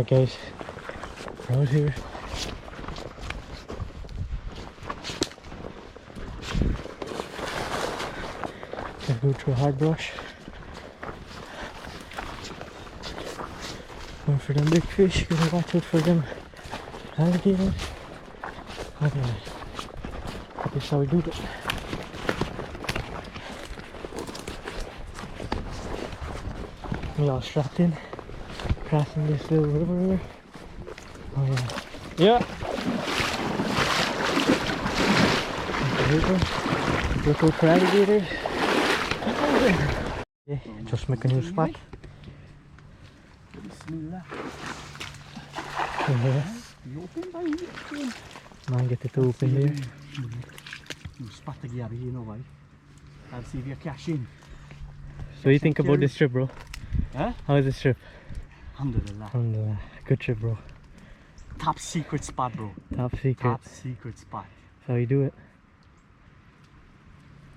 Alright guys, we're out here. Gonna go through a hard brush. Going for them big fish, gotta watch out for them alligators. Okay, this is how we do it. We all strapped in, crossing this little river. Oh yeah. Yeah! Look out for alligators. Yeah, just make a new spot. Yeah. Man, get it open here. New spot to get here, no way. I'll see if you cash in. So you think about this trip, bro? Huh? How is this trip? Alhamdulillah. Alhamdulillah. Good trip, bro. Top secret spot, bro. Top secret. Top secret spot. That's how you do it.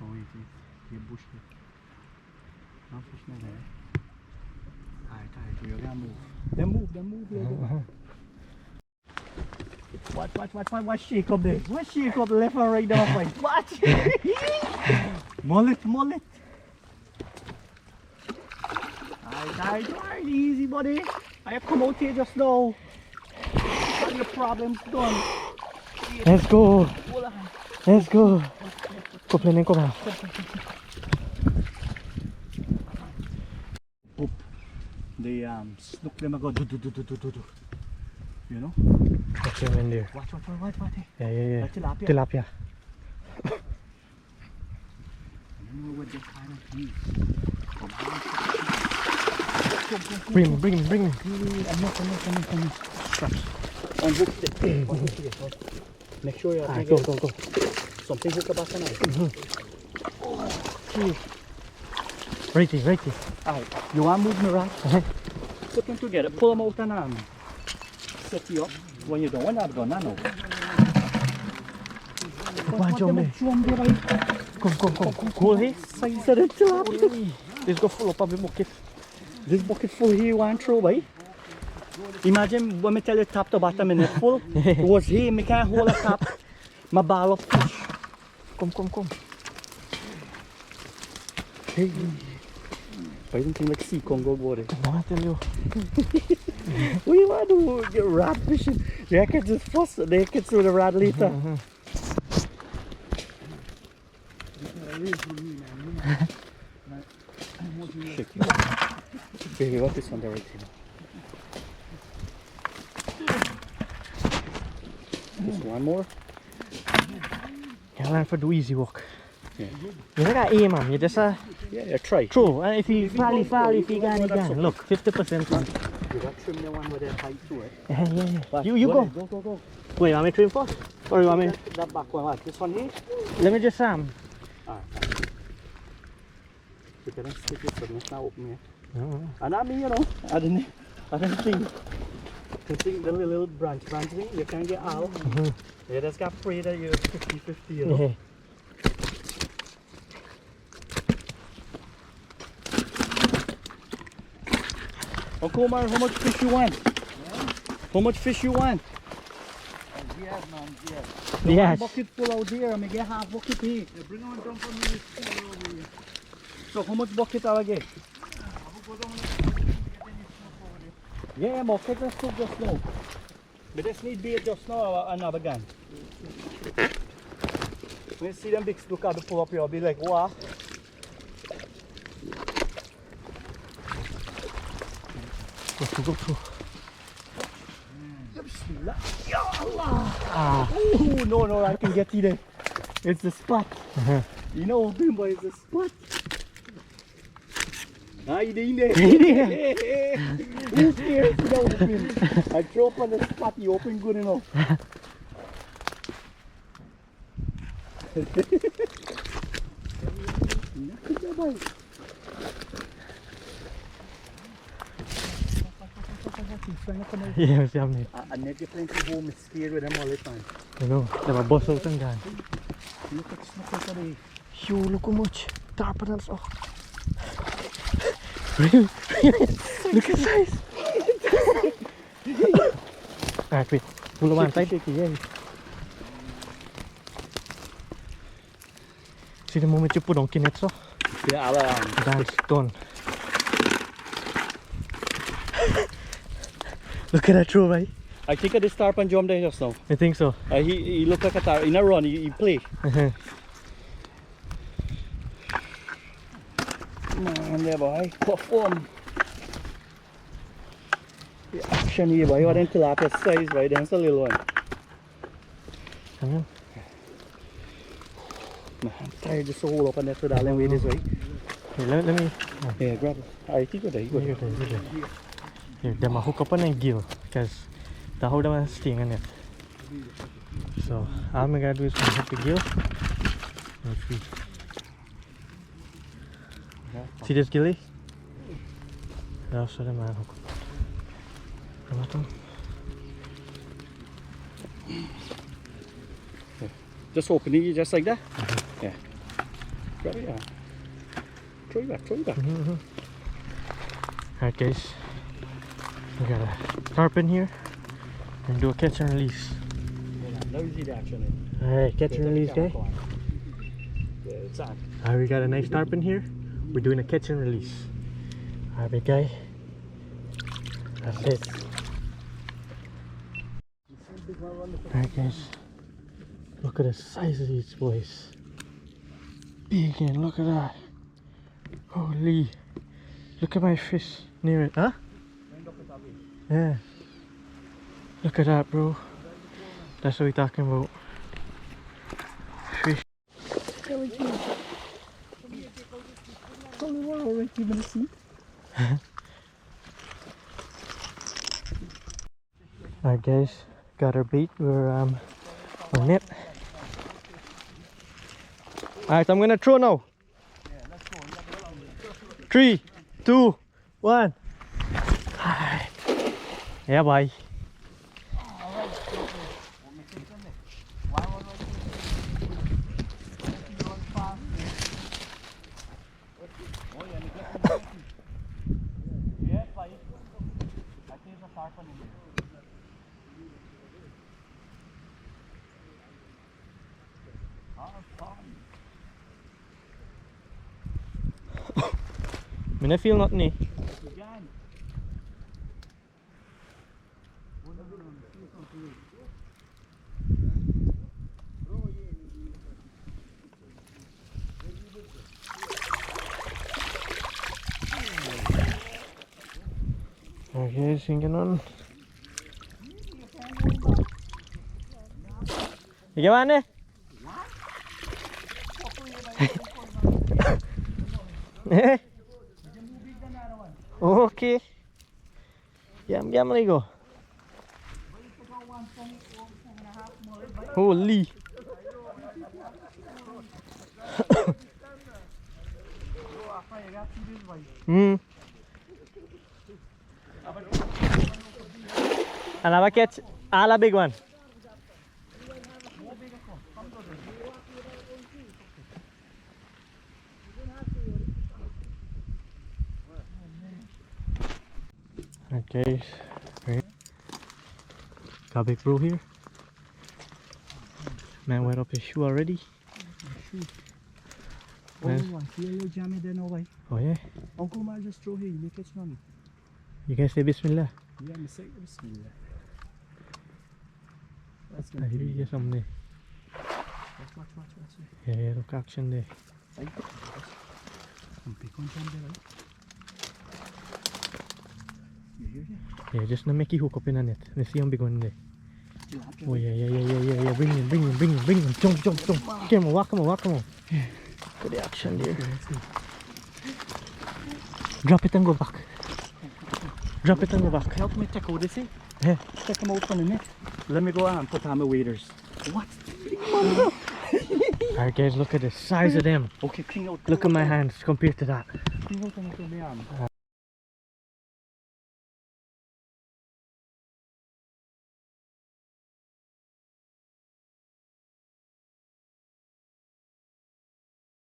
Oh, wait. You bush it. No fish not there. Alright, we're gonna move. Then move. What shake up there? What shake up left and right down right? What? mullet. Alright, easy buddy. I come out here just now. All your problems done. Let's go. Let's go. Couple in, come on. Boop. They snook them and go do. You know? Watch him in there. Watch. Yeah. Tilapia. Tilapia. Bring him. I'm not. Straps. On hook it. Make sure you're go. Something hook about tonight. Right here. Alright, you want to move me right? Put them together, pull them out and set you up. When you don't want that gun, no. Come. Cool here. Size of the tilapia. This go full up of the bucket. This bucket full here you want to throw away. Imagine when I tell you top to bottom and it's full. It was here, I can't hold a top. My ball up fish. Come. Hey. I don't think like sea Congo water. I tell you. What do you want to do? Get rat fishing. They can just fuss. They can throw the rat later. Baby, what is on the right here? Just one more. You learn for the easy walk. Yeah. You don't got aim, man. You just Try. throw. And if you fall, if you can. Look, 50%. Man. You got trim the one with the height to it. Yeah. You go. Go. Wait, you want me to trim first? Or you want me? That back one, what? This one here? Let me just Alright. You can stick it, but it's not open yet. And I mean, you know, I didn't think. You think the little branch thing, you can get out. You just got afraid that you're 50-50, you know. Uncle Omar, how much fish you want? Yeah. How much fish you want? Yes, man, yes. Yes. One bucket full out there, I'm going to get half bucket here. Yeah, bring on down for me over here. So how much bucket I'll get? Yeah, bucket just took just now. But this need bait just now, another gun. When you see them big snook out the pull up here, I'll be like, what? Go through. Ya Allah! Oh, no, I can get you there. It's the spot. You know, Bimbo is the spot. Ah, you in there? Who's here? No, I throw up on the spot, you open good enough. Yeah, see how many. I never plenty home, it's scared with them all the time. You know, they were bust out and gone. Look at snook today. Yo, look how much tarpons. Oh. Really? Look at size. Alright, wait. Pull the one side. Shaky, yeah. See the moment you put on kinet, so Yeah, all around. dance done. Look at that throw, right? I think of this tarpon jump there just now. I think so. He looked like a tarpon. In a run, he play. Man, there boy, perform. The action here boy, what them tilapia size boy, that's a little one. Come on. Man, I'm tired just to hold up on that with all them way this way. Here, let me. Yeah, grab it. I think good, good. Here, them a hook up on a gill, because the how them are staying on it. So all I gotta do is hook the gill and feed. See this gilly? That's what the man hook up. Come on. Just open it just like that? Yeah. Grab it, yeah. Throw it back, throw it back. Alright guys, we got a tarpon here and do a catch and release. Now you see the action. Alright, catch and release guy. Yeah, it's on. Alright, we got a nice tarpon here. We're doing a catch and release. Alright big guy. That's it. Alright guys, look at the size of these boys. Big and look at that. Holy, look at my fish near it, huh? Yeah. Look at that, bro. That's what we're talking about. Fish. Only one already given a seat. Alright guys, got our bait. We're on net. Alright, I'm gonna throw now. 3, 2, 1. Alright. Yeah, bye. I feel nothing. Eh? Okay, sinking on. Gimana? Eh? Okay. Jam lagi go. Holy. And I catch all a big one. Okay, right. Got a big bro here. Man went up his shoe already. Oh, I feel you jam it there now, boy. Oh yeah? Uncle Mar just throw here, you make it on. You can say Bismillah. Yeah, I'm saying Bismillah. That's I hear you something. Watch. Yeah, look action there. Some big one jam there, right? You hear that? Yeah, just not make you hook up in a net. Let's see how big one there. Tilapia. Oh yeah. Bring him. Jump. Come on, walk him on. Yeah. Good action there. Drop it and go back. Help me take out this thing. Yeah. Take him out from the net. Let me go out and put on my waders. What? Alright guys, look at the size of them. Okay, clean out. Look at my hands compared to that. Clean out and put me on.